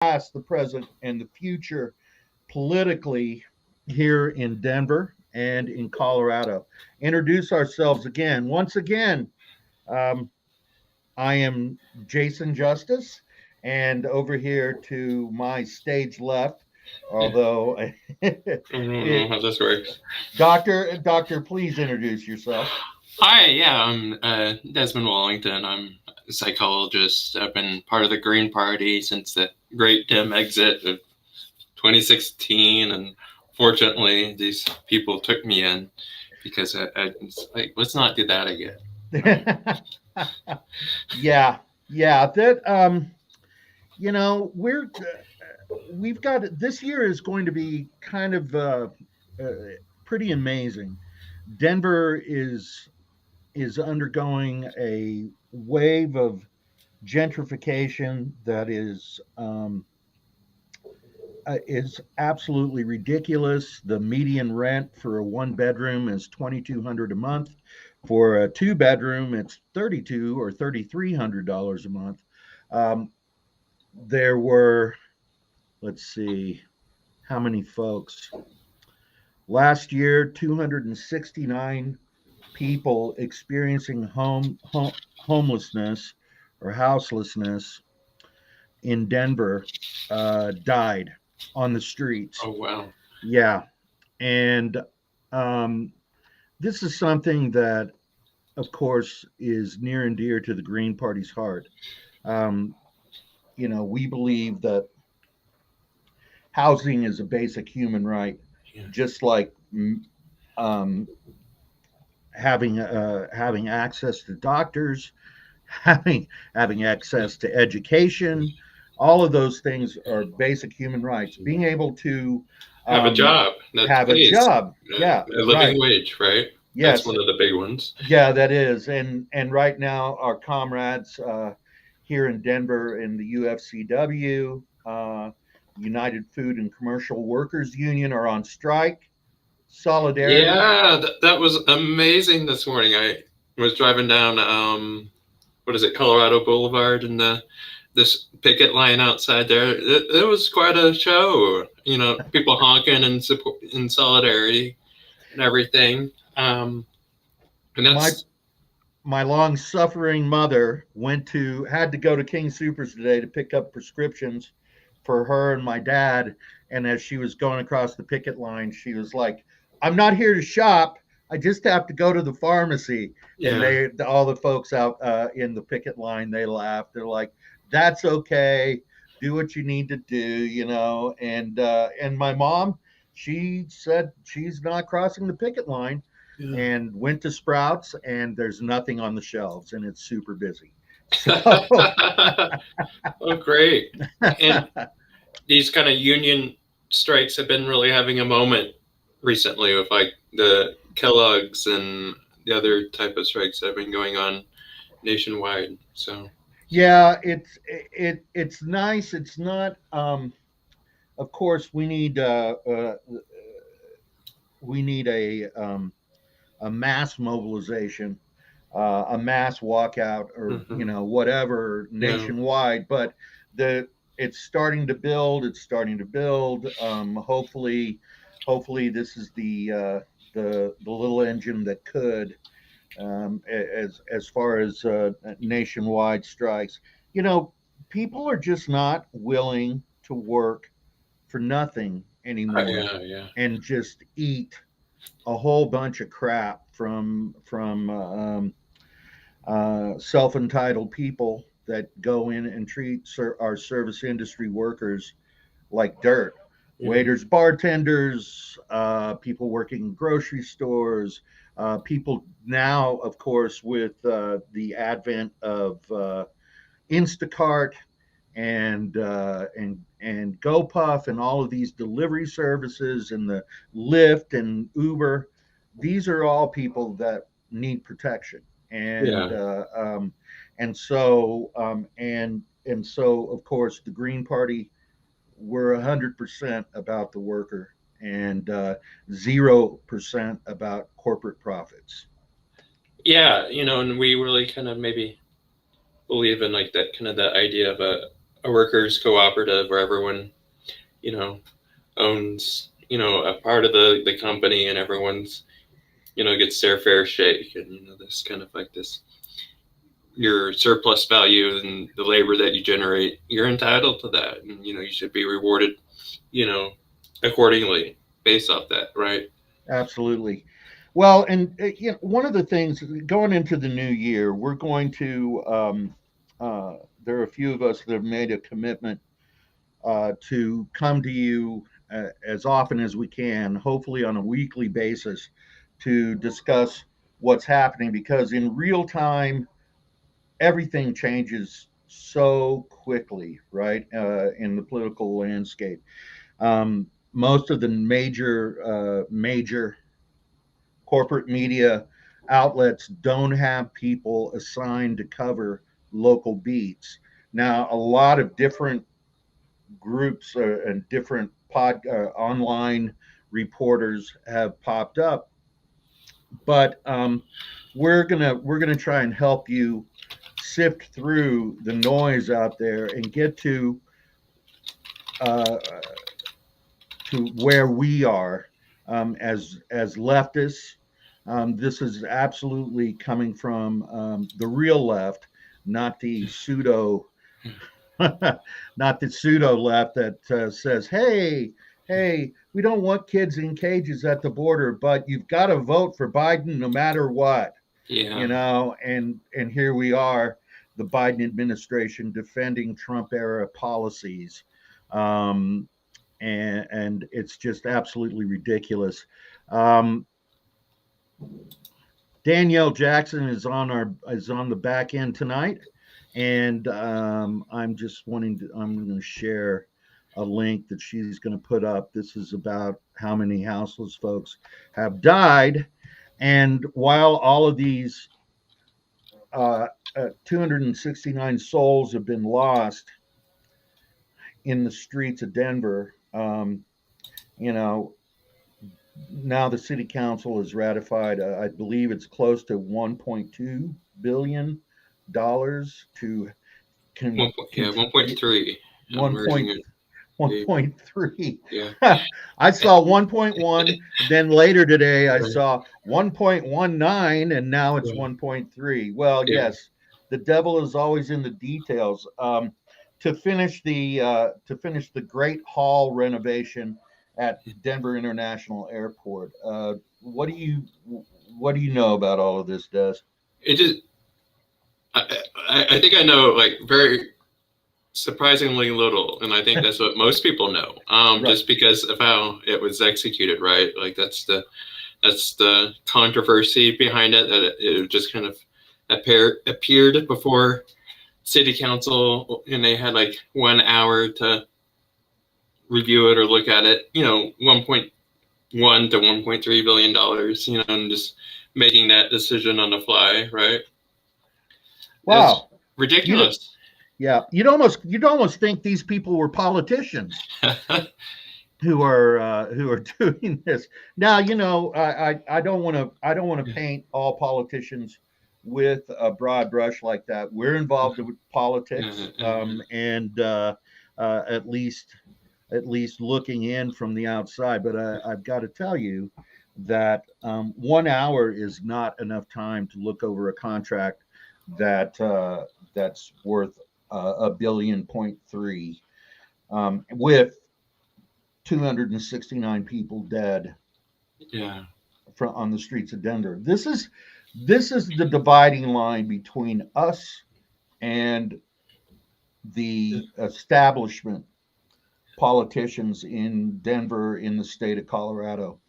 past, the present, and the future politically here in Denver and in Colorado. Introduce ourselves again. Once again, um, I am Jason Justice, and over here to my stage left, Yeah. although I don't know it, how this works. Doctor, please introduce yourself. Hi, yeah, I'm Desmond Wallington. I'm a psychologist. I've been part of the Green Party since the Great Dim exit of 2016, and fortunately, these people took me in because it's like, let's not do that again, right? Yeah, yeah. That we've got this year is going to be kind of uh, pretty amazing. Denver is undergoing a wave of gentrification that is absolutely ridiculous. The median rent for a one bedroom is $2,200 a month. For a two bedroom, it's $3,200 or $3,300 a month. Um, there were, let's see, how many folks last year? 269 people experiencing homelessness or houselessness in Denver died on the streets. Oh wow. Yeah, and um, this is something that, of course, is near and dear to the Green Party's heart. Um, we believe that housing is a basic human right, Yeah. just like um, having access to doctors, having access to education. All of those things are basic human rights. Being able to Have a um, job that have a pays job, yeah, a living right, wage, right? That's yes, one of the big ones. yeah, that is. And right now, our comrades here in Denver in the UFCW, United Food and Commercial Workers Union, are on strike. Solidarity. Yeah, that was amazing this morning. I was driving down, what is it, Colorado Boulevard, and this picket line outside there. It was quite a show. You know, people honking and support in solidarity and everything. And My that's my long suffering mother had to go to King Supers today to pick up prescriptions for her and my dad. And as she was going across the picket line, she was like, "I'm not here to shop. I just have to go to the pharmacy." And yeah, all the folks out in the picket line, they laughed. They're like, "That's okay. Do what you need to do." And my mom, she said she's not crossing the picket line, yeah. and went to Sprouts, and there's nothing on the shelves, and it's super busy. So Oh, great! And these kind of union strikes have been really having a moment recently with like the Kellogg's and the other type of strikes that have been going on nationwide. So yeah, it's nice. It's not. Of course, we need a mass mobilization, a mass walkout, or mhm. whatever Yeah, nationwide. But the it's starting to build. It's starting to build. Hopefully, this is the little engine that could, as far as nationwide strikes. You know, people are just not willing to work for nothing anymore yeah, yeah. and just eat a whole bunch of crap from self-entitled people that go in and treat our service industry workers like dirt. Yeah. Waiters, bartenders, people working in grocery stores, people now, of course, with the advent of Instacart and GoPuff and all of these delivery services and the Lyft and Uber. These are all people that need protection, and Yeah. uh, um, and so of course the Green Party, we're 100% about the worker and 0% about corporate profits. Yeah, and we really kind of maybe believe in like that kind of the idea of a workers cooperative where everyone, you know, owns, a part of the company, and everyone's, gets their fair shake, and this kind of like this, your surplus value and the labor that you generate, you're entitled to that, and you should be rewarded, you know, accordingly based off that, right? Absolutely. Well, and one of the things going into the new year, we're going to. Uh, there are a few of us that have made a commitment to come to you as often as we can, hopefully on a weekly basis, to discuss what's happening because in real time, everything changes so quickly, right? In the political landscape, most of the major corporate media outlets don't have people assigned to cover local beats. Now, a lot of different groups and different online reporters have popped up, but we're gonna try and help you sift through the noise out there and get uh, to where we are as leftists. This is absolutely coming from the real left, not the pseudo, not the pseudo left that says, "Hey, we don't want kids in cages at the border, but you've got to vote for Biden no matter what." Yeah. And here we are, the Biden administration defending Trump era policies. Um, and it's just absolutely ridiculous. Um, Danielle Jackson is on the back end tonight, and I'm going to share a link that she's going to put up. This is about how many houseless folks have died, and while all of these 269 souls have been lost in the streets of Denver, you know, now the city council has ratified, I believe it's close to $1.2 billion to Yeah, 1.3. I'm one merging point it. 1.3. Yeah. I saw 1.1, then later today I saw 1.19, and now it's 1.3. Well, Yeah. yes, the devil is always in the details. To finish the Great Hall renovation at Denver International Airport. What do you know about all of this, Des? It just, I think I know like very surprisingly little, and I think that's what most people know. Right. Just because of how it was executed, right? Like that's the controversy behind it. That it just kind of appeared before city council, and they had like 1 hour to review it or look at it. 1.1 to 1.3 billion dollars. And just making that decision on the fly, right? Wow. It's ridiculous. Yeah, you'd almost think these people were politicians who are doing this. Now, I don't want to paint all politicians with a broad brush like that. We're involved with politics, and at least looking in from the outside. But I've got to tell you that 1 hour is not enough time to look over a contract that's worth $1.3 billion, with 269 people dead. Yeah. On the streets of Denver. This is the dividing line between us and the establishment politicians in Denver, in the state of Colorado.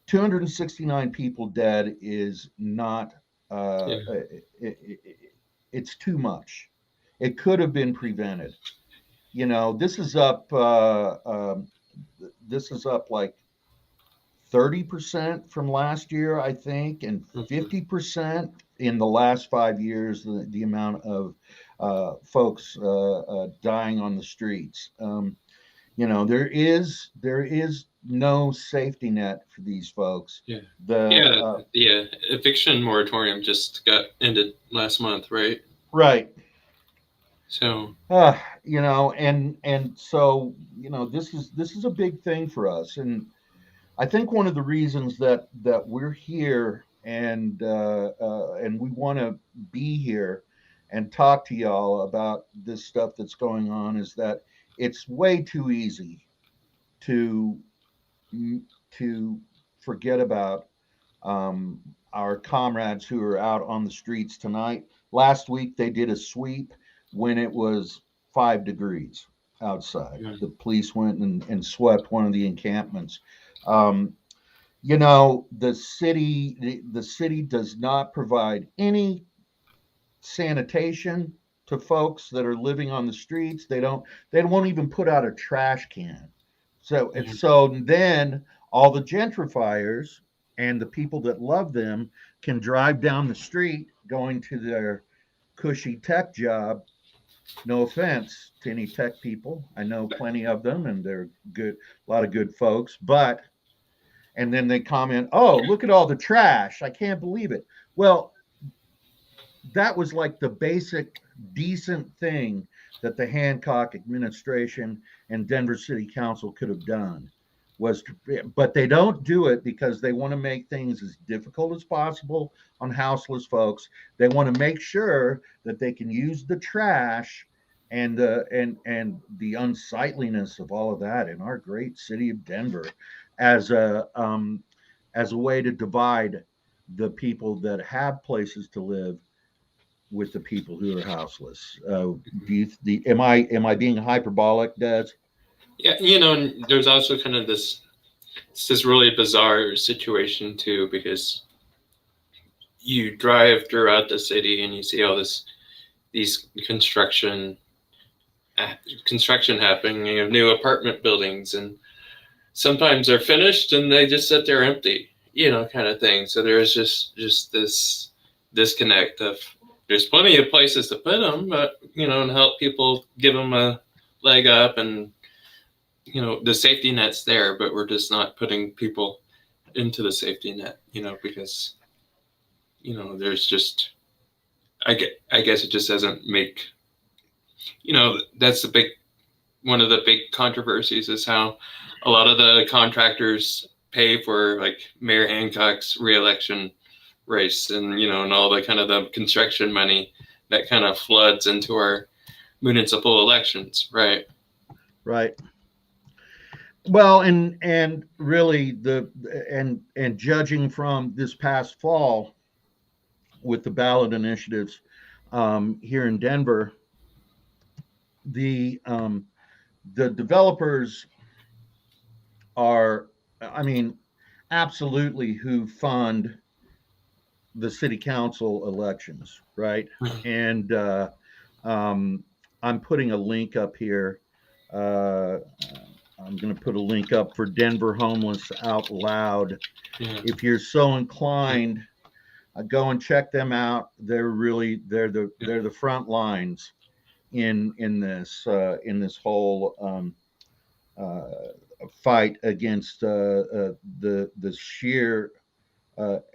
269 people dead is not. It's too much. It could have been prevented. This is up. This is up like 30% from last year, I think, and 50% in the last 5 years. The amount of folks dying on the streets. There is no safety net for these folks. Yeah. The eviction moratorium just got ended last month, right? Right. So And so this is a big thing for us, and I think one of the reasons that we're here and we want to be here and talk to y'all about this stuff that's going on is that it's way too easy to to forget about um, our comrades who are out on the streets tonight. Last week they did a sweep when it was 5 degrees outside. yeah, The police went and swept one of the encampments. Um, the city does not provide any sanitation to folks that are living on the streets. They won't even put out a trash can. yeah, So then all the gentrifiers and the people that love them can drive down the street going to their cushy tech job. No offense to any tech people. I know plenty of them and they're good, a lot of good folks, but and then they comment, "Oh, look at all the trash. I can't believe it." Well, that was like the basic decent thing that the Hancock administration and Denver City Council could have done but they don't do it because they want to make things as difficult as possible on houseless folks. They want to make sure that they can use the trash and the unsightliness of all of that in our great city of Denver as a way to divide the people that have places to live with the people who are houseless. Am I being hyperbolic, Des? yeah. And there's also kind of this really bizarre situation too, because you drive throughout the city and you see all these construction happening. You have new apartment buildings, and sometimes they're finished and they just sit there empty, kind of thing. So there's just this disconnect of there's plenty of places to put them, but and help people, give them a leg up, and the safety net's there, but we're just not putting people into the safety net, because there's just I guess it just doesn't make that's the big one of the big controversies is how a lot of the contractors pay for like Mayor Hancock's reelection race, and all the kind of the construction money that kind of floods into our municipal elections, right? Right. Well, and really and judging from this past fall with the ballot initiatives here in Denver, the um, the developers are, I mean, absolutely who fund the city council elections, right? And um, I'm putting a link up here. Uh, I'm going to put a link up for Denver Homeless Out Loud. Yeah. If you're so inclined, go and check them out. They're the front lines in this whole uh, fight against the sheer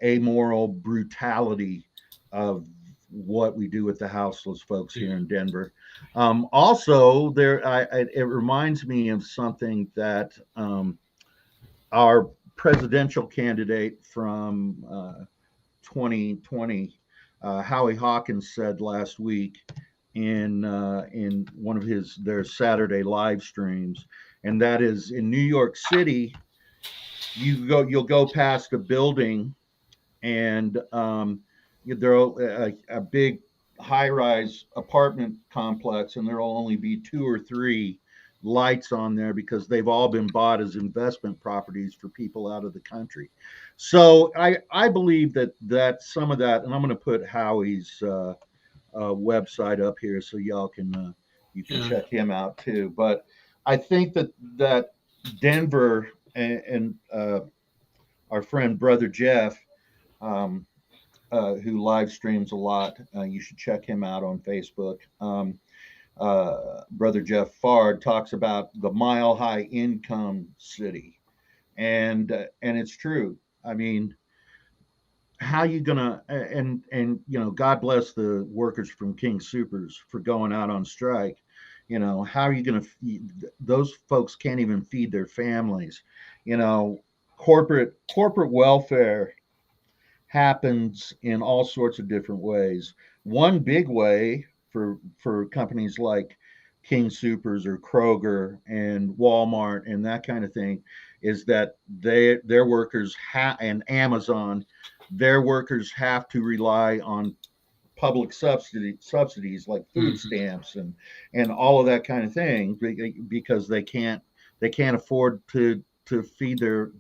amoral brutality of what we do with the houseless folks here in Denver. Also, it reminds me of something that our presidential candidate from 2020, Howie Hawkins, said last week in one of their Saturday live streams, and that is in New York City. You'll go past a building and there'll a big high-rise apartment complex, and there'll only be two or three lights on there because they've all been bought as investment properties for people out of the country. So I believe that some of that, and I'm going to put Howie's website up here so y'all can you can Yeah. check him out too. But I think that Denver and our friend brother Jeff, um, who live streams a lot. You should check him out on Facebook. Brother Jeff Fard talks about the mile high income city, and it's true. I mean, how you gonna, and God bless the workers from King Supers for going out on strike. How are you gonna feed those folks? Can't even feed their families. you know corporate welfare happens in all sorts of different ways. One big way for companies like King Supers or Kroger and Walmart and that kind of thing is that their workers and Amazon, their workers have to rely on public subsidies like food Mhm. stamps and all of that kind of thing, because they can't afford to feed their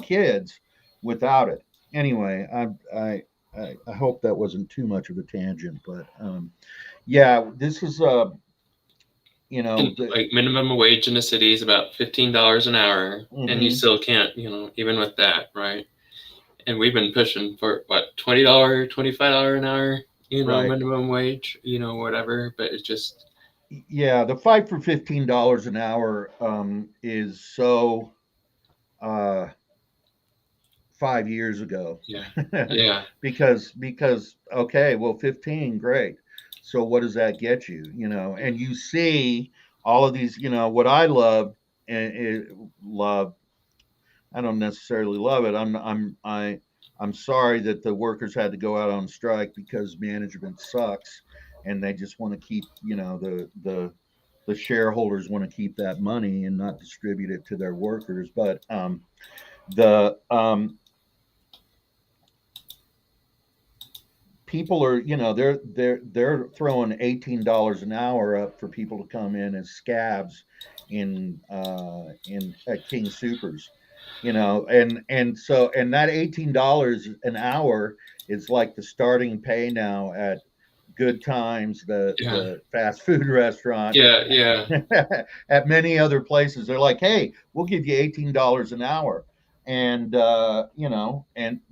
kids without it. Anyway, I hope that wasn't too much of a tangent, but yeah, this is And the like minimum wage in the city is about $15 an hour, and you hmm still can't, even with that, right? And we've been pushing for what, $20, $25 an hour, right. minimum wage, whatever. But it's just, Yeah, the fight for $15 an hour is so uh 5 years ago. yeah, yeah, because okay, well, 15, great. So what does that get you? And you see all of these, what I love, and love, I don't necessarily love it. I'm sorry that the workers had to go out on strike because management sucks, and they just want to keep, the shareholders want to keep that money and not distribute it to their workers. But the people are, they're throwing $18 an hour up for people to come in as scabs in at King Supers. And that $18 an hour is like the starting pay now at Good Times, the yeah, the fast food restaurant, yeah, yeah, at many other places. They're like, hey, we'll give you $18 an hour. And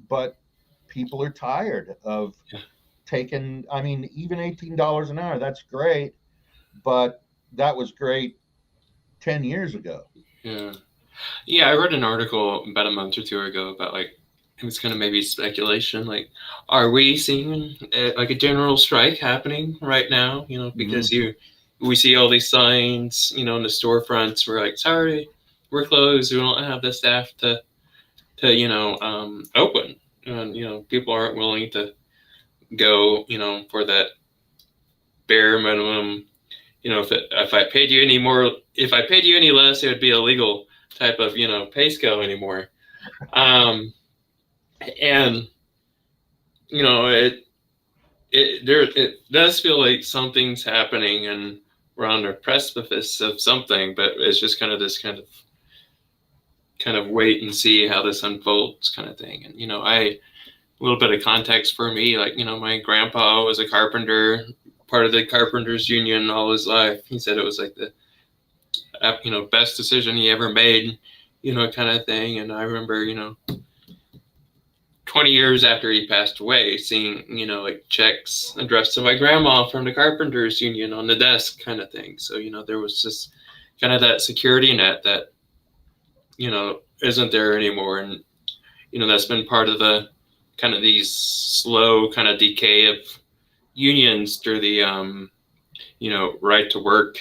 but people are tired of yeah, taking, I mean, even $18 an hour, that's great, but that was great 10 years ago. yeah. Yeah, I read an article about a month or two ago about like it was kind of maybe speculation. Like, are we seeing like a general strike happening right now? Because Mm-hmm. we see all these signs, in the storefronts. We're like, sorry, we're closed. We don't have the staff to open, and people aren't willing to go, for that bare minimum. If I paid you any more, if I paid you any less, it would be illegal type of pay scale anymore. Um, and it does feel like something's happening, and we're on the precipice of something, but it's just kind of this kind of wait and see how this unfolds kind of thing. And a little bit of context for me, like my grandpa was a carpenter, part of the carpenters union all his life. He said it was like the best decision he ever made, kind of thing. And I remember 20 years after he passed away, seeing, like checks addressed to my grandma from the Carpenters Union on the desk kind of thing. So, there was just kind of that security net that, isn't there anymore. And, that's been part of the kind of these slow kind of decay of unions through the, right to work,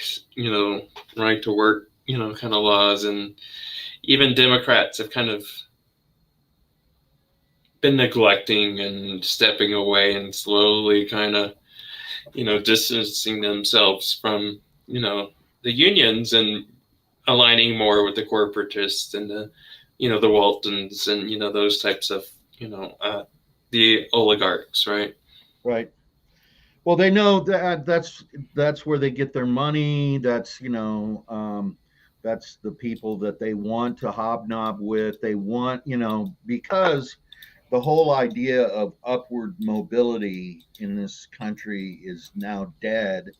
right to work, kind of laws. And even Democrats have kind of been neglecting and stepping away and slowly kind of distancing themselves from the unions and aligning more with the corporatists and the Waltons and those types of the oligarchs, right? Right. Well, they know that that's where they get their money. That's the people that they want to hobnob with. They want, because the whole idea of upward mobility in this country is now dead.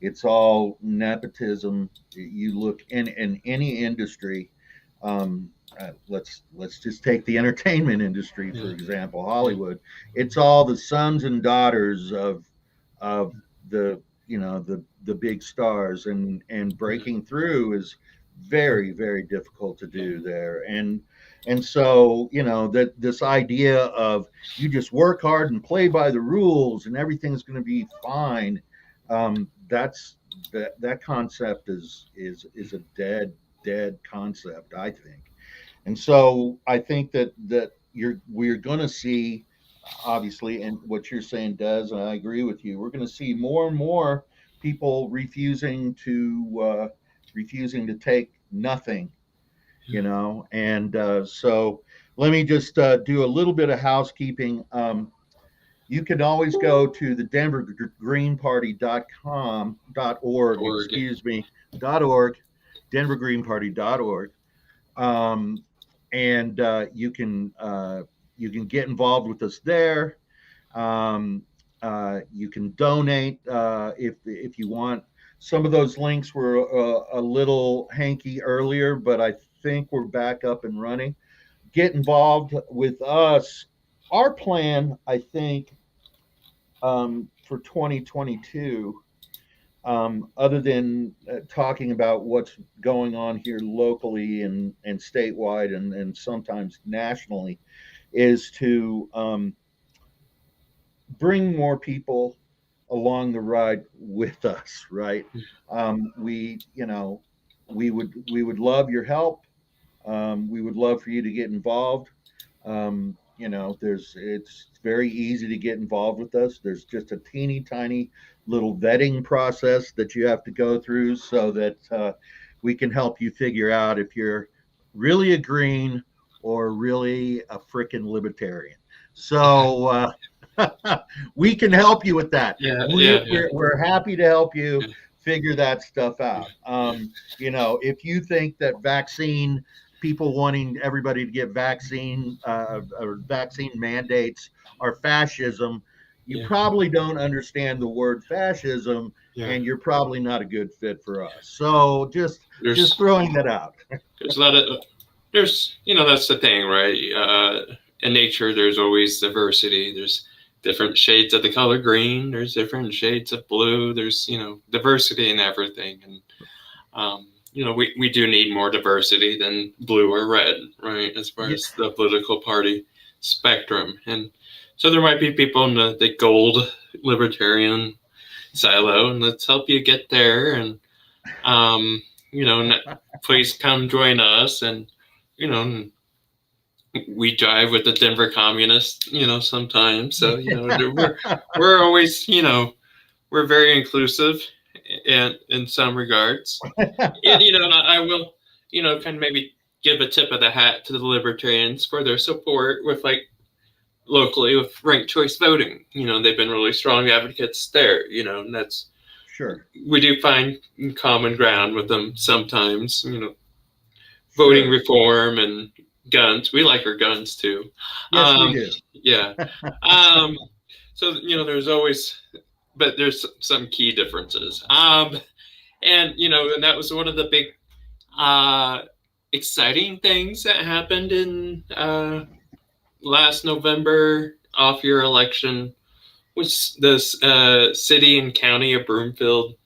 It's all nepotism. You look in any industry. Let's just take the entertainment industry, for Yeah, example, yeah, Hollywood. It's all the sons and daughters of the the big stars, and yeah, breaking through is very, very difficult to do there. And so, that this idea of you just work hard and play by the rules and everything's going to be fine, that concept is a dead concept, I think. And so I think that we're going to see, obviously, and what you're saying, Des, and I agree with you. We're going to see more and more people refusing to take nothing, And so let me just do a little bit of housekeeping. You can always go to the denvergreenparty.com.org, Org. excuse me, .org, denvergreenparty.org. And you can get involved with us there. You can donate if you want. Some of those links were a little hanky earlier, but I think we're back up and running. Get involved with us. Our plan, I think, for 2022, other than talking about what's going on here locally and statewide and sometimes nationally, is to bring more people along the ride with us, right? We would love your help. We would love for you to get involved. It's very easy to get involved with us. There's just a teeny tiny little vetting process that you have to go through so that we can help you figure out if you're really a green or really a frickin' libertarian. So we can help you with that. We're happy to help you figure that stuff out. If you think that people wanting everybody to get vaccine or vaccine mandates are fascism, you probably don't understand the word fascism, and you're probably not a good fit for us. So just throwing that out. There's a lot of that's the thing, right? In nature, there's always diversity. There's different shades of the color green. There's different shades of blue. There's diversity in everything, and we do need more diversity than blue or red, right? As far as the political party spectrum, and so there might be people in the gold libertarian silo, and let's help you get there. And please come join us. And we drive with the Denver communists, sometimes. So we're always, we're very inclusive in some regards. And I will, kind of maybe give a tip of the hat to the libertarians for their support with locally with ranked choice voting. They've been really strong advocates there, and that's sure. We do find common ground with them sometimes, voting reform and guns. We like our guns too. Yes, we do. Yeah. So, there's always, but there's some key differences. And that was one of the big exciting things that happened in last November off your election, which the city and county of Broomfield,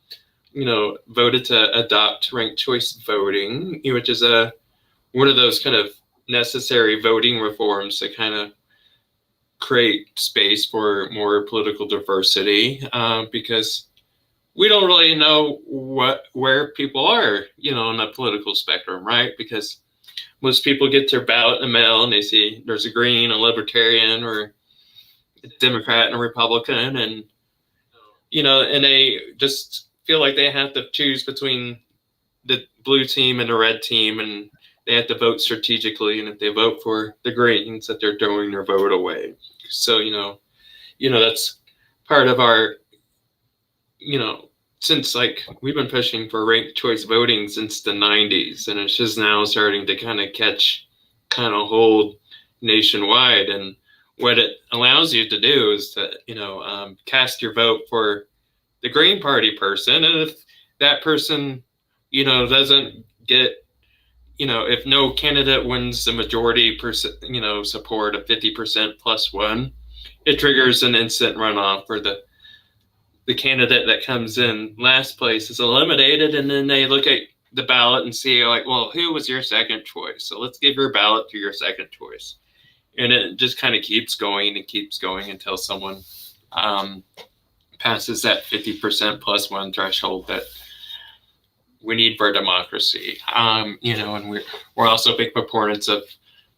voted to adopt ranked choice voting, which is one of those kind of necessary voting reforms to kind of create space for more political diversity, because we don't really know where people are, on the political spectrum, right? Because most people get their ballot in the mail and they see there's a green, a libertarian, or a Democrat and a Republican, and and they just feel like they have to choose between the blue team and the red team, and they have to vote strategically. And if they vote for the Greens, that they're throwing their vote away. So that's part of our since we've been pushing for ranked choice voting since the 90s, and it's just now starting to kind of hold nationwide. And what it allows you to do is to cast your vote for the Green Party person, and if that person doesn't get if no candidate wins the majority support of 50% plus one, it triggers an instant runoff for the candidate that comes in last place is eliminated, and then they look at the ballot and see, like, well, who was your second choice? So let's give your ballot to your second choice. And it just kind of keeps going until someone passes that 50% plus one threshold that we need for democracy. And we're also big proponents of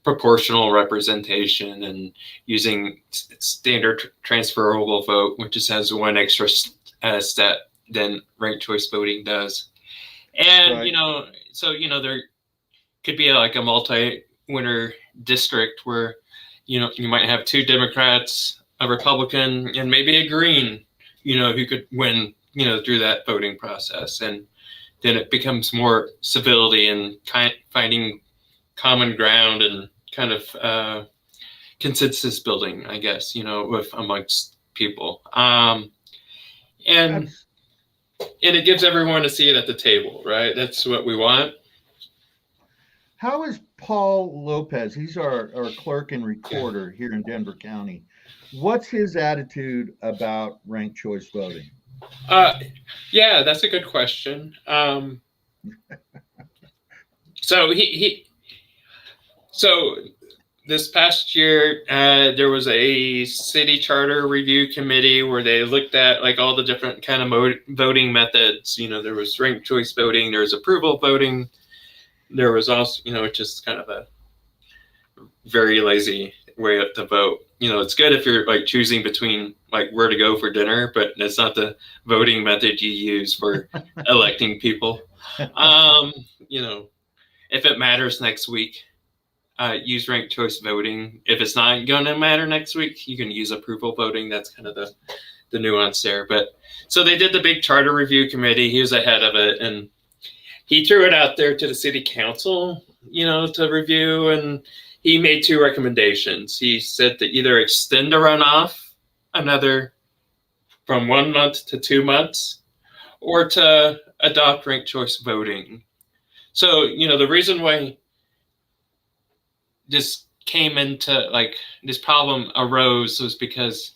proportional representation and using standard transferable vote, which just has one extra step than ranked choice voting does. And, Right. there could be like a multi-winner district where, you might have 2 Democrats, a Republican, and maybe a Green, who could win, through that voting process. And then it becomes more civility and finding common ground and kind of consensus building, I guess, with amongst people. And it gives everyone a seat at the table, right? That's what we want. How is Paul Lopez? He's our clerk and recorder here in Denver County. What's his attitude about ranked choice voting? Yeah, that's a good question. So so this past year, there was a city charter review committee where they looked at like all the different kind of voting methods. There was ranked choice voting, there was approval voting, there was also, just kind of a very lazy way to vote. It's good if you're like choosing between like where to go for dinner, but it's not the voting method you use for electing people. If it matters next week, use ranked choice voting. If it's not going to matter next week, you can use approval voting. That's kind of the nuance there. But so they did the big charter review committee. He was ahead of it, and he threw it out there to the city council, to review, and he made 2 recommendations. He said to either extend the runoff from 1 month to 2 months, or to adopt ranked choice voting. So, the reason why this came into like this problem arose was because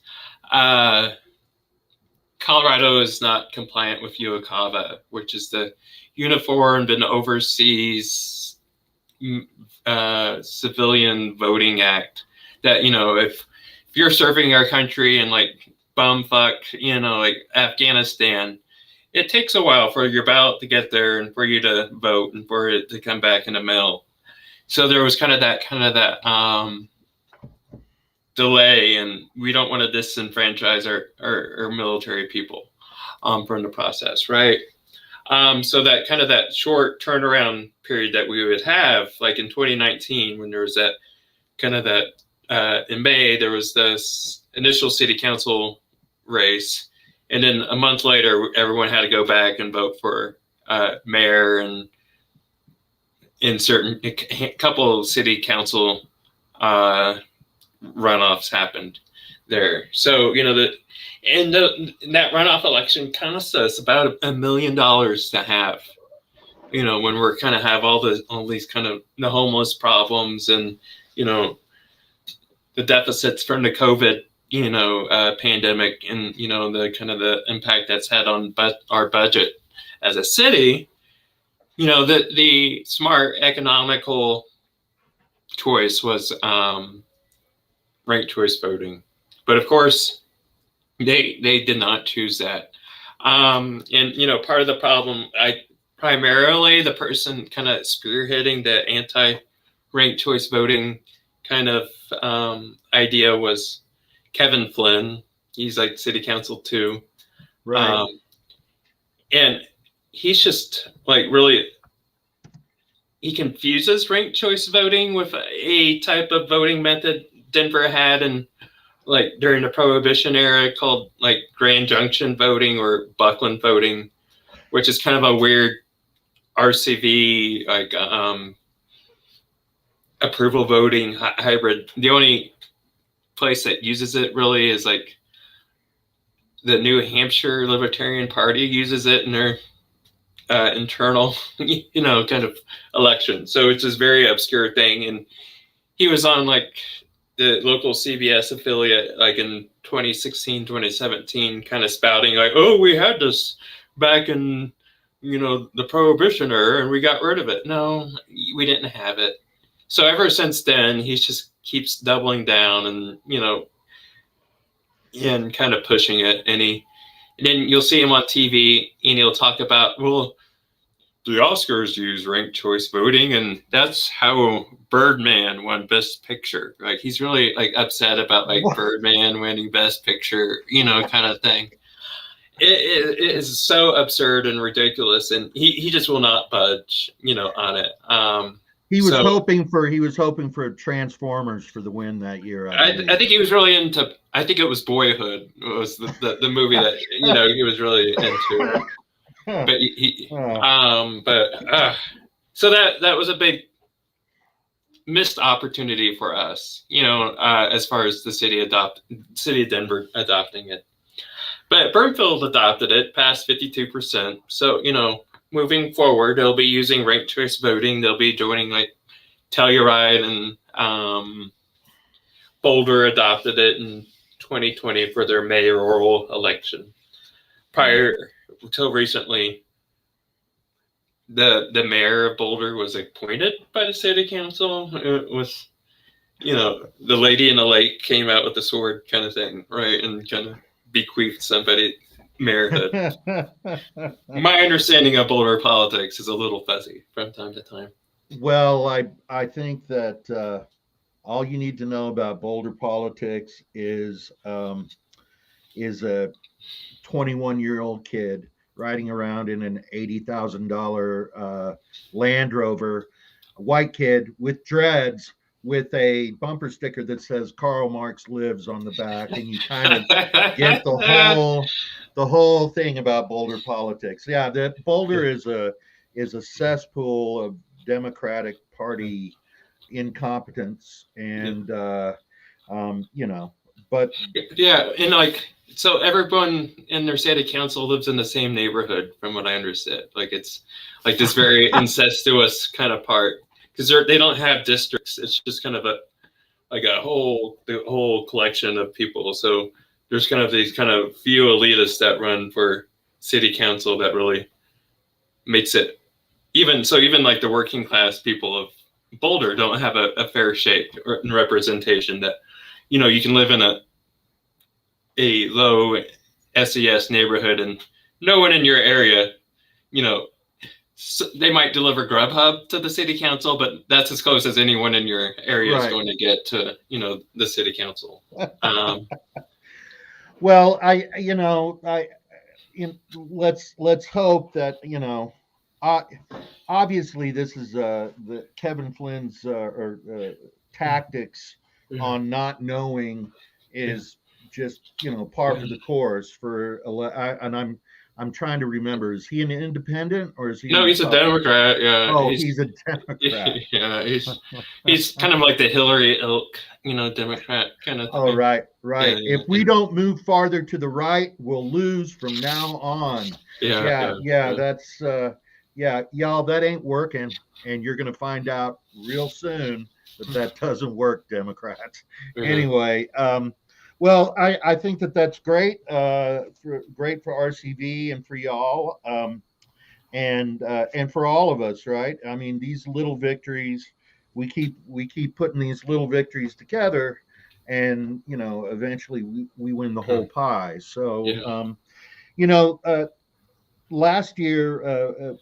Colorado is not compliant with UOCAVA, which is the Uniformed and Overseas Civilian Voting Act. That if you're serving our country in like bumfuck, like Afghanistan, it takes a while for your ballot to get there and for you to vote and for it to come back in the mail. So there was kind of that delay, and we don't want to disenfranchise our military people from the process, right? So that short turnaround period that we would have, like in 2019, when there was in May, there was this initial city council race, and then a month later, everyone had to go back and vote for mayor, and in a couple of city council runoffs happened there. So, that runoff election cost us about $1 million to have, when we're kind of have all these kind of the homeless problems and, the deficits from the COVID, pandemic, and, the kind of the impact that's had on our budget as a city. The smart economical choice was ranked choice voting, but of course they did not choose that. And part of the problem, primarily the person kind of spearheading the anti-ranked choice voting kind of idea was Kevin Flynn. He's like city council too, Right. and he's just like really, he confuses ranked choice voting with a type of voting method Denver had in like during the Prohibition era called like Grand Junction voting or Buckland voting, which is kind of a weird RCV like approval voting hybrid. The only place that uses it really is like the New Hampshire Libertarian Party uses it in their internal, kind of election. So it's this very obscure thing. And he was on like the local CBS affiliate, like in 2016, 2017, kind of spouting like, oh, we had this back in the prohibition era and we got rid of it. No, we didn't have it. So ever since then, he just keeps doubling down and kind of pushing it. And then you'll see him on TV and he'll talk about, well, the Oscars use ranked choice voting, and that's how Birdman won Best Picture. Like, he's really like upset about like Birdman winning Best Picture, kind of thing. It is so absurd and ridiculous, and he just will not budge, on it. He was hoping for Transformers for the win that year. I think he was really into. I think it was Boyhood. It was the movie that he was really into. But so that was a big missed opportunity for us, as far as the city of Denver adopting it. But Burnfield adopted it, passed 52%. So moving forward, they'll be using ranked choice voting. They'll be joining like Telluride, and Boulder adopted it in 2020 for their mayoral election. Prior until recently, the mayor of Boulder was appointed by the city council. It was, the lady in the lake came out with the sword kind of thing, right? And kind of bequeathed somebody mayorhood. My understanding of Boulder politics is a little fuzzy from time to time. Well, I think that all you need to know about Boulder politics is a 21-year-old kid riding around in an $80,000 Land Rover, a white kid with dreads, with a bumper sticker that says Karl Marx lives on the back, and you kind of get the whole thing about Boulder politics. Yeah, that Boulder is a cesspool of Democratic Party incompetence, and but yeah, and like, so everyone in their city council lives in the same neighborhood, from what I understood. Like, it's like this very incestuous kind of part, because they don't have districts. It's just kind of the whole collection of people. So there's kind of these kind of few elitists that run for city council that really makes it even like the working class people of Boulder don't have a fair shake and representation. That you can live in a low SES neighborhood and no one in your area, they might deliver Grubhub to the city council, but that's as close as anyone in your area is going to get to, the city council. Well, let's hope that, obviously this is the Kevin Flynn's tactics on not knowing is just par for the course for and I'm trying to remember, is he an independent or is he? No, he's a Democrat. Yeah. Oh, he's a Democrat. Yeah, he's kind of like the Hillary ilk, Democrat kind of thing. Oh, right. Yeah, if we don't move farther to the right, we'll lose from now on. Yeah. That's y'all, that ain't working, and you're going to find out real soon that doesn't work, Democrats. Mm-hmm. Anyway, well, I think that's great. Great for RCV and for y'all, and for all of us, right? I mean, these little victories, we keep putting these little victories together, and eventually we win the whole pie. So, last year,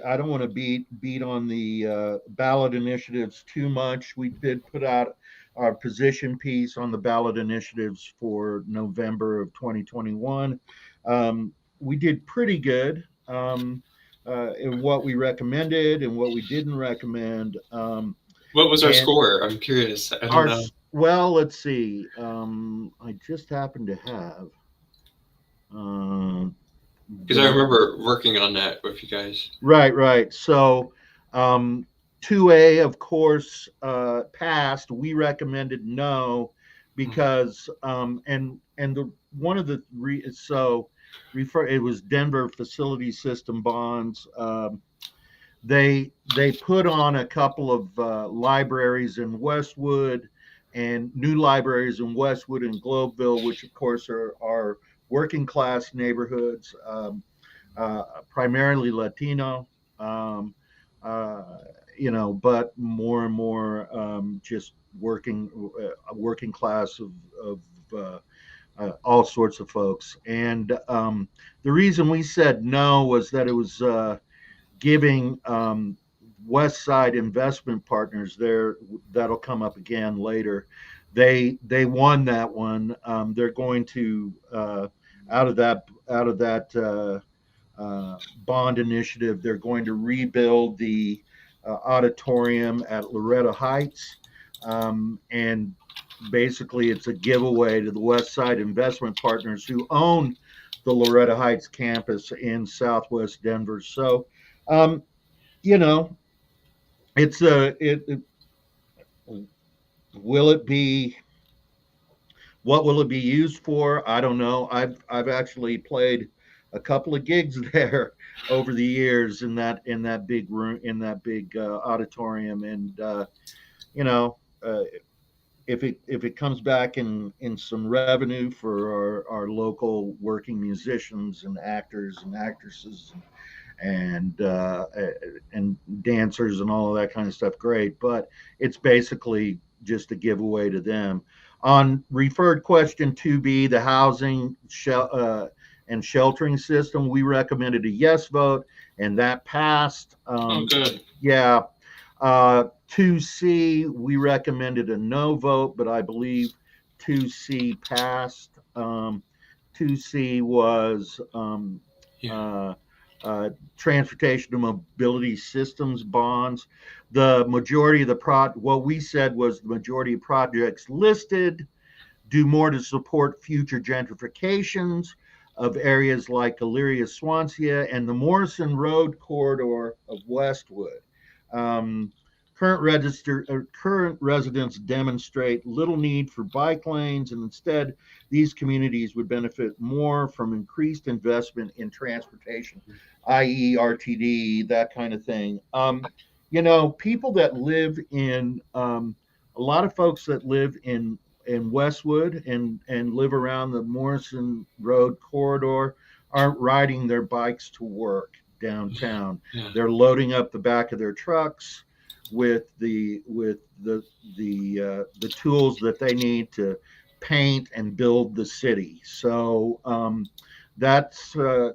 I don't want to beat on the ballot initiatives too much. We did put out our position piece on the ballot initiatives for November of 2021. We did pretty good in what we recommended and what we didn't recommend. What was our score? I'm curious. I don't know. Well, let's see. I just happen to have. Because I remember working on that with you guys. Right. So 2A, of course, passed. We recommended no because it was Denver Facility System bonds. They put on a couple of libraries in Westwood and new libraries in Westwood and Globeville, which of course are working class neighborhoods. primarily Latino, um, uh, but more and more just working class of all sorts of folks. And the reason we said no was that it was giving West Side Investment Partners there. That'll come up again later. They won that one. They're going to out of that bond initiative. They're going to rebuild the auditorium at Loretta Heights, and basically it's a giveaway to the West Side Investment Partners who own the Loretta Heights campus in Southwest Denver. So, um, you know, it's a it will it be what will it be used for? I don't know. I've actually played a couple of gigs there over the years in that big room in that big auditorium, and you know, uh, if it comes back in some revenue for our local working musicians and actors and actresses and dancers and all of that kind of stuff, great. But it's basically just a giveaway to them. On referred question 2B, the housing and sheltering system, we recommended a yes vote, and that passed. Oh, good. Yeah. 2C, we recommended a no vote, but I believe 2C passed. 2C was Yeah. transportation and mobility systems bonds. The majority of what we said was the majority of projects listed do more to support future gentrifications of areas like Elyria, Swansea, and the Morrison Road corridor of Westwood. Um, current residents demonstrate little need for bike lanes, and instead, these communities would benefit more from increased investment in transportation, i.e., RTD, that kind of thing. People that live in a lot of folks that live in Westwood and live around the Morrison Road corridor aren't riding their bikes to work downtown. Yeah. They're loading up the back of their trucks with the tools that they need to paint and build the city. So that's why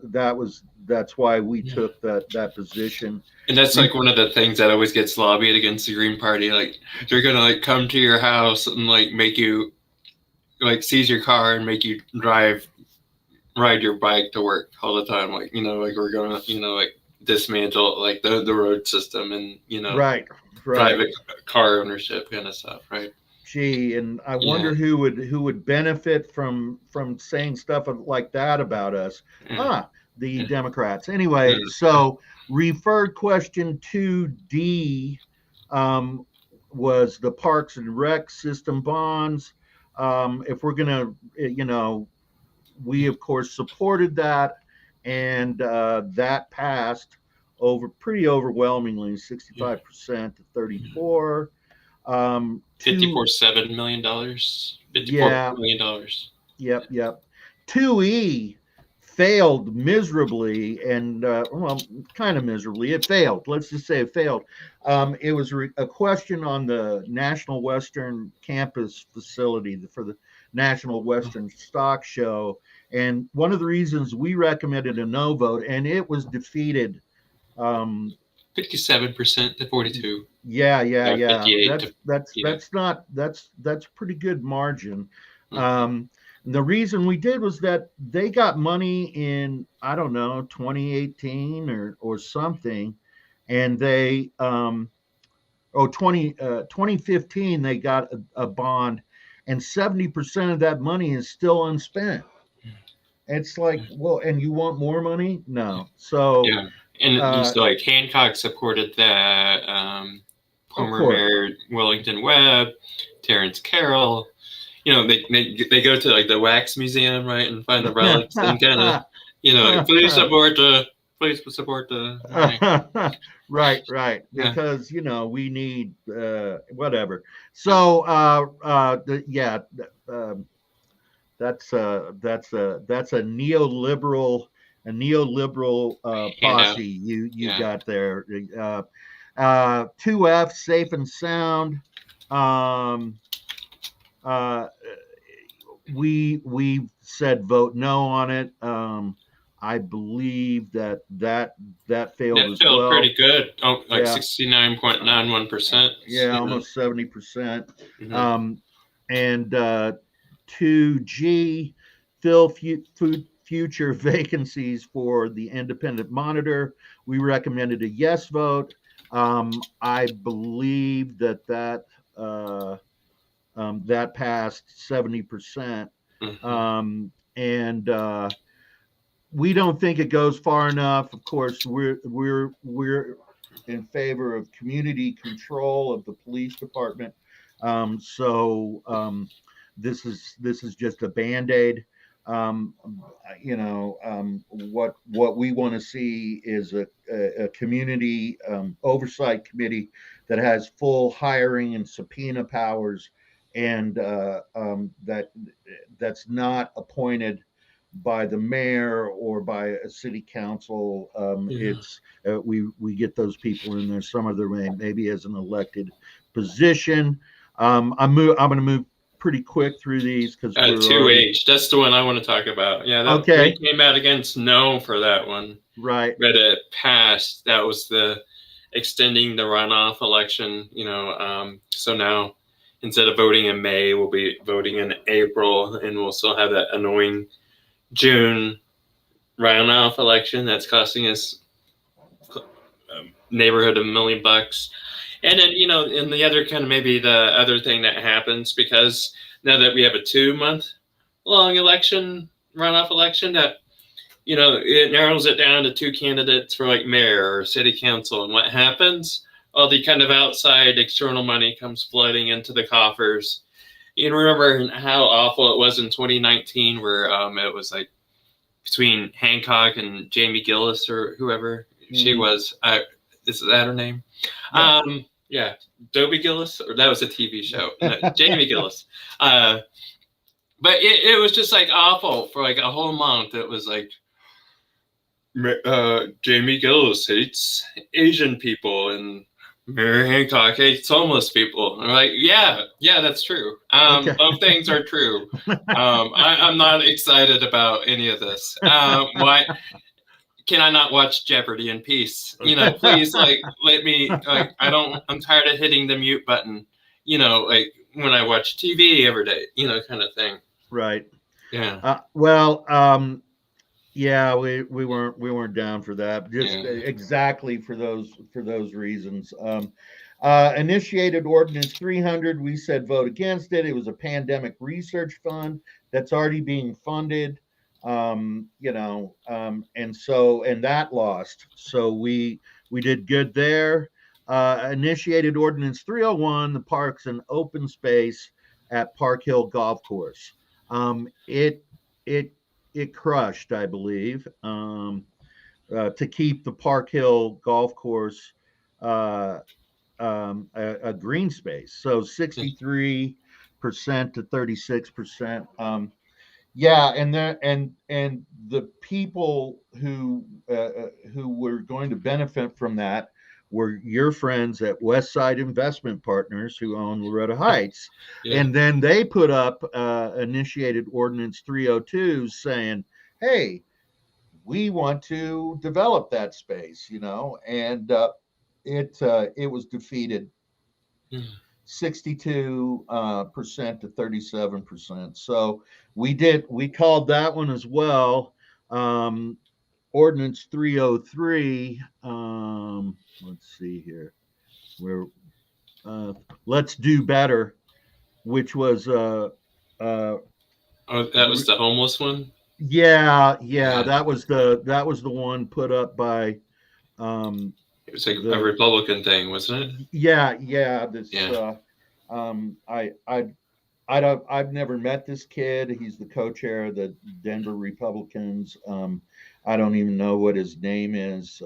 we took that position. And that's like one of the things that always gets lobbied against the Green Party. Like they're gonna like come to your house and like make you like seize your car and make you ride your bike to work all the time. Like like we're gonna like dismantle like the road system and Right. private car ownership kind of stuff, right? Gee, and I wonder who would benefit from saying stuff like that about us. The Democrats. Anyway, so referred question 2D was the Parks and Rec system bonds. If we're gonna, we of course supported that, and that passed pretty overwhelmingly, 65% to 34. $54.7 million. $54 million. Yep. 2E failed miserably, and kind of miserably. It failed. Let's just say it failed. It was a question on the National Western Campus facility for the National Western Stock Show, and one of the reasons we recommended a no vote, and it was defeated. 57% to 42. Yeah. That's pretty good margin. The reason we did was that they got money in, I don't know, 2018 or something, and they 2015 they got a bond, and 70% of that money is still unspent. It's like, well, and you want more money? No. So yeah. And so like Hancock supported that, former Mayor Wellington Webb, Terrence Carroll. They go to like the wax museum, right, and find the relics and kind of, please support the. Right. Because we need whatever. So that's a neoliberal neoliberal Handout. posse you Yeah. got there. 2F, safe and sound. Um, uh, we said vote no on it. I believe that failed That as felt well. pretty good. Oh, like Yeah, 69.91%. yeah, You know. almost 70%. Mhm. Um, and 2G, fill future vacancies for the independent monitor. We recommended a yes vote. I believe uh, that passed 70%. Mhm. And we don't think it goes far enough. Of course, we're in favor of community control of the police department. This is just a band-aid. Um, what we want to see is a community oversight committee that has full hiring and subpoena powers, and that's not appointed by the mayor or by a city council. Yeah. It's we get those people in there. Some of them maybe as an elected position. I'm going to move pretty quick through these because we're already 2H. That's the one I want to talk about. Yeah, that we okay. came out against no for that one, Right. but it passed. That was the extending the runoff election. So now instead of voting in May, we'll be voting in April, and we'll still have that annoying June runoff election that's costing us neighborhood of $1 million. And then, and the other kind of maybe the other thing that happens, because now that we have a 2-month long runoff election, that, it narrows it down to 2 candidates for like mayor or city council. And what happens? All the kind of outside external money comes flooding into the coffers. You remember how awful it was in 2019 where it was like between Hancock and Jamie Gillis or whoever she was. Is that her name? Yeah. Yeah, Dobie Gillis, or that was a TV show. No, Jamie Gillis. But it was just like awful for like a whole month. It was like Jamie Gillis hates Asian people and Mary Hancock hates homeless people. And I'm like, yeah, that's true. Okay. Both things are true. I'm not excited about any of this. Why can I not watch Jeopardy in peace? Please, like, let me. Like, I'm tired of hitting the mute button. Like when I watch TV every day. Kind of thing. Right. Yeah. Well, yeah, we weren't down for that. Just Yeah. exactly for those reasons. Initiated Ordinance 300. We said vote against it. It was a pandemic research fund that's already being funded. And that lost. So we did good there. Initiated Ordinance 301. The parks and open space at Park Hill Golf Course. It it it crushed, I believe, to keep the Park Hill Golf Course uh, a green space. So 63% to 36%. Yeah, and the people who were going to benefit from that were your friends at Westside Investment Partners who own Loretta Heights, Yeah. and then they put up initiated Ordinance 302 saying, "Hey, we want to develop that space," and it was defeated. 62% to 37%. So we called that one as well. Ordinance 303. Let's see here. Where let's do better, which was Oh, that was the homeless one. yeah, Yeah. that was the one put up by It was like a the Republican thing, wasn't it? yeah this Yeah. I've never met this kid. He's the co-chair of the Denver Republicans. I don't even know what his name is.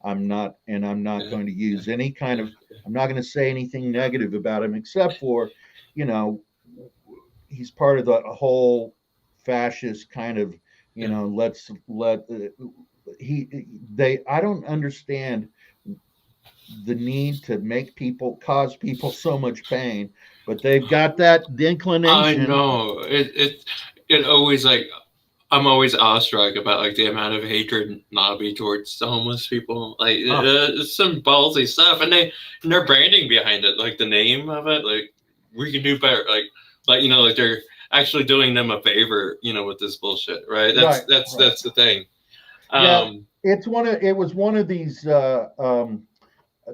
I'm not going to use any kind of. I'm not going to say anything negative about him, except for, you know, he's part of the whole fascist kind of, You know, let's let I don't understand the need to make people cause people so much pain, but they've got that I inclination. know it always like I'm always awestruck about like the amount of hatred and lobby towards the homeless people. Like Oh, it's some ballsy stuff, and their branding behind it, like the name of it, like we can do better. Like you know, like they're actually doing them a favor, you know, with this bullshit, right? right, right. That's the thing. Yeah, Um, it was one of these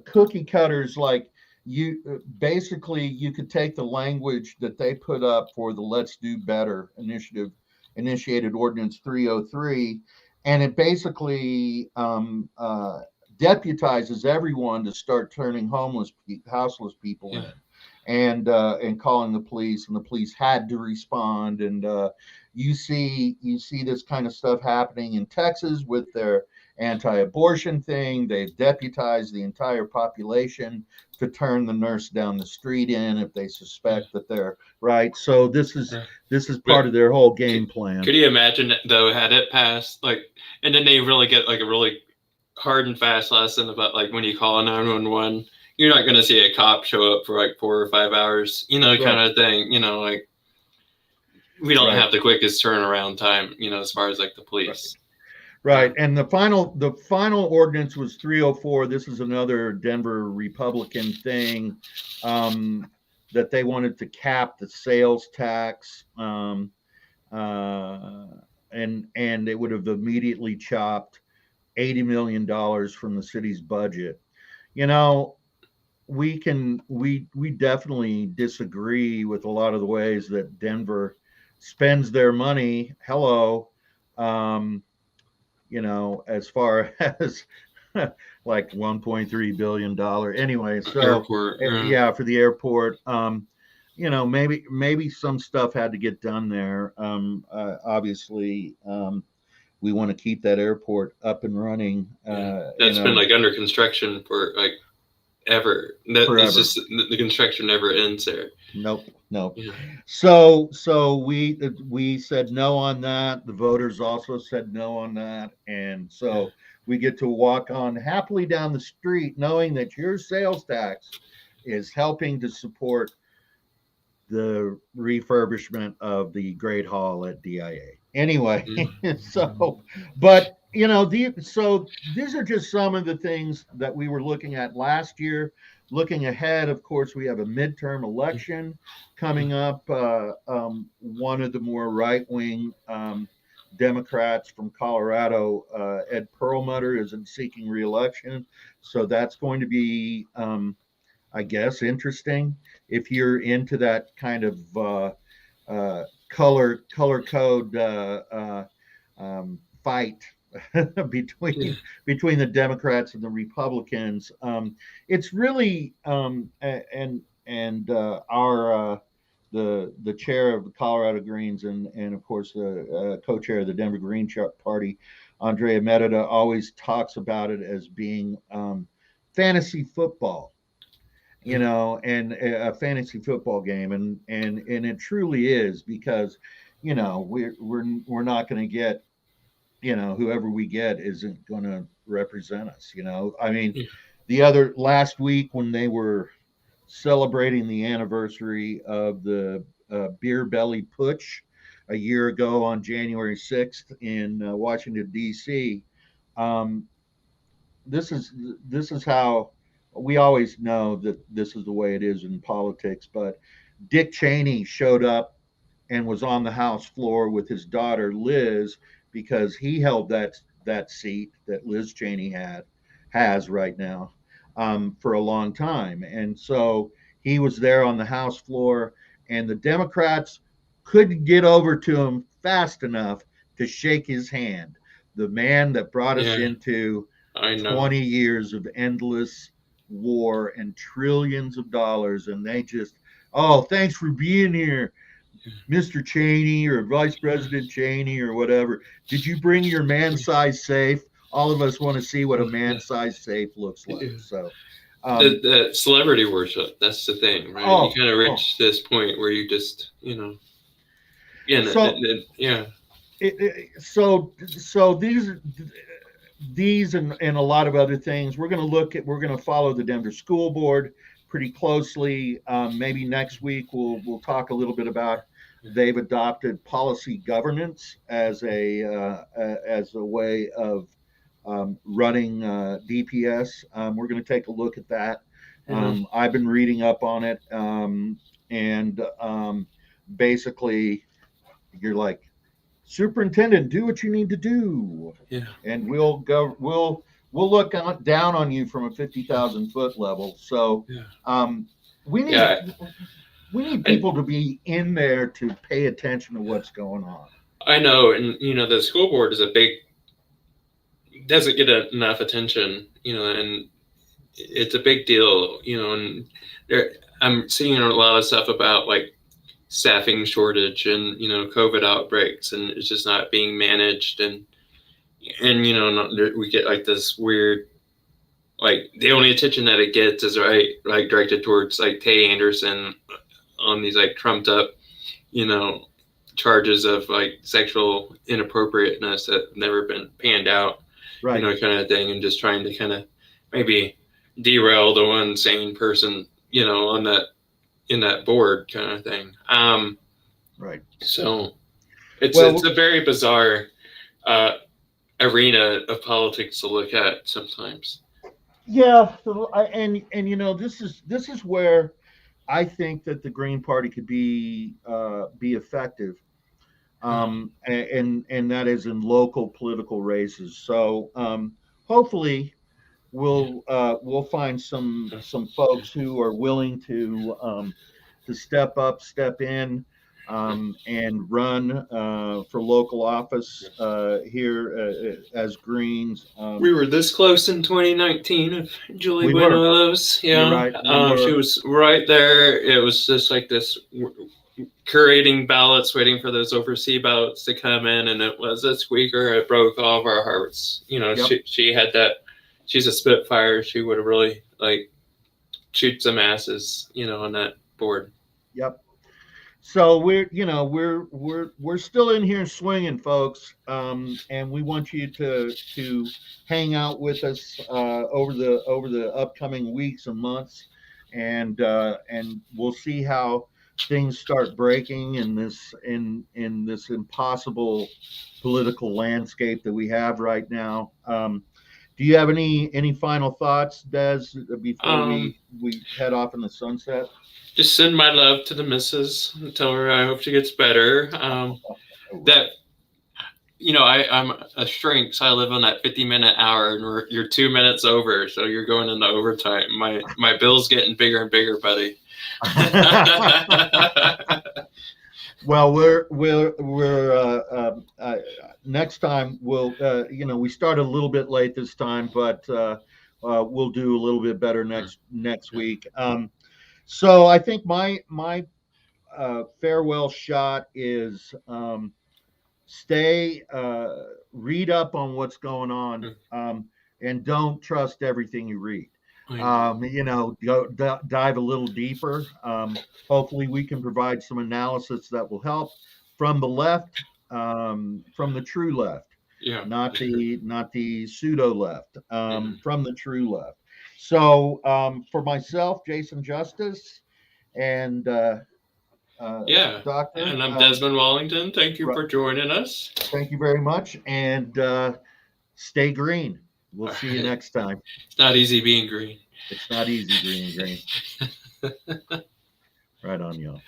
cookie cutters. Like you basically you could take the language that they put up for the Let's Do Better initiative, initiated ordinance 303, and it basically deputizes everyone to start turning houseless people yeah, in, and calling the police, and the police had to respond. And you see this kind of stuff happening in Texas with their anti-abortion thing. They've deputized the entire population to turn the nurse down the street in if they yeah. suspect that they're right. So Yeah. this is But part of their whole could, game plan. could you imagine though had it passed like, and then they really get like a really hard and fast lesson about like when you call 911, you're not going to see a cop show up for like 4 or 5 hours, you know, kind Right, of thing. You know, like we don't right, have the quickest turnaround time, you know, as far as like the right. police. Right, and the final ordinance was 304. This is another Denver Republican thing, that they wanted to cap the sales tax, uh, and it would have immediately chopped $80 million from the city's budget. You know, we definitely disagree with a lot of the ways that Denver spends their money. Hello. Um, you know, as far as like $1.3 billion. Anyway, so Airport. yeah, for the airport. You know, maybe some stuff had to get done there. Obviously, we want to keep that airport up and running. Yeah, You that's been know, like under construction for like ever. That it's forever. just the construction never ends there. Nope, nope. Yeah. So we said no on that. The voters also said no on that, and Yeah. so we get to walk on happily down the street, knowing that your sales tax is helping to support the refurbishment of the Great Hall at DIA. Anyway, so but you know so these are just some of the things that we were looking at last year. Looking ahead, of course, we have a midterm election coming up. One of the more right wing Democrats from Colorado, Ed Perlmutter, is seeking reelection. So that's going to be, I guess, interesting if you're into that kind of color code fight Yeah. between the Democrats and the Republicans. It's really our the chair of the Colorado Greens, and of course the co-chair of the Denver Green Party, Andrea Merida, always talks about it as being fantasy football, you know, and a fantasy football game, and it truly is, because you know we're not going to get, you know, whoever we get isn't going to represent us. You know, I mean, Yeah. the other last week when they were celebrating the anniversary of the beer belly putsch a year ago on January 6th in Washington D.C. Um, this is how we always know that this is the way it is in politics. But Dick Cheney showed up and was on the House floor with his daughter Liz, because he held that seat that Liz Cheney has right now, for a long time, and so he was there on the House floor, and the Democrats couldn't get over to him fast enough to shake his hand. The man that brought us Yeah. into I know. 20 years of endless war and trillions of dollars, and they just, oh, thanks for being here, Mr. Cheney, or Vice President Cheney, or whatever. Did you bring your man-sized safe? All of us want to see what a Yeah. man-sized safe looks like. Yeah. So, The celebrity worship, that's the thing, right? You kind of oh. reach this point where you just, you know, yeah, So yeah. So these and a lot of other things. We're going to follow the Denver School Board pretty closely. Maybe next week we'll talk a little bit about they've adopted policy governance as a way of running DPS. We're going to take a look at that. I've been reading up on it, and basically, you're like, superintendent, do what you need to do, Yeah. and we'll look down on you from a 50,000-foot level. So Yeah. we need Yeah. we need people to be in there to pay attention to what's going on. I know, and the school board doesn't get enough attention, and it's a big deal, and I'm seeing a lot of stuff about like staffing shortage and COVID outbreaks, and it's just not being managed, and we get like this weird, like the only attention that it gets is like directed towards like Tay Anderson on these like trumped up charges of like sexual inappropriateness that have never been panned out, right? Kind of thing, and just trying to kind of maybe derail the one sane person on that in that board kind of thing. Right. So it's a very bizarre arena of politics to look at sometimes. Yeah, and this is where I think that the Green Party could be effective, and that is in local political races. So hopefully we'll find some folks who are willing to step up, step in, and run for local office here as Greens. We were this close in 2019 of Julie We Buenos. Yeah, You're right. She was right there. It was just like this curating ballots, waiting for those overseas ballots to come in, and it was a squeaker. It broke all of our hearts. Yep. She had that. She's a Spitfire. She would have really like shoot some asses, on that board. Yep. So we're still in here swinging, folks, and we want you to hang out with us over the upcoming weeks and months, and we'll see how things start breaking in this impossible political landscape that we have right now. Do you have any final thoughts, Des, before we head off in the sunset? Just send my love to the missus and tell her I hope she gets better. That I'm a shrink, so I live on that 50-minute hour, and you're 2 minutes over, so you're going into overtime. My bill's getting bigger and bigger, buddy. Well, we're next time we'll we started a little bit late this time, but we'll do a little bit better next week. So I think my farewell shot is read up on what's going on, and don't trust everything you read. Go dive a little deeper. Hopefully we can provide some analysis that will help from the left, from the true left, not the pseudo left, from the true left. So for myself, Jason Justice, and Doctor, and I'm Desmond Wallington. Thank you for joining us. Thank you very much, and stay green. We'll see you next time. It's not easy being green. It's not easy being green. Right on, y'all.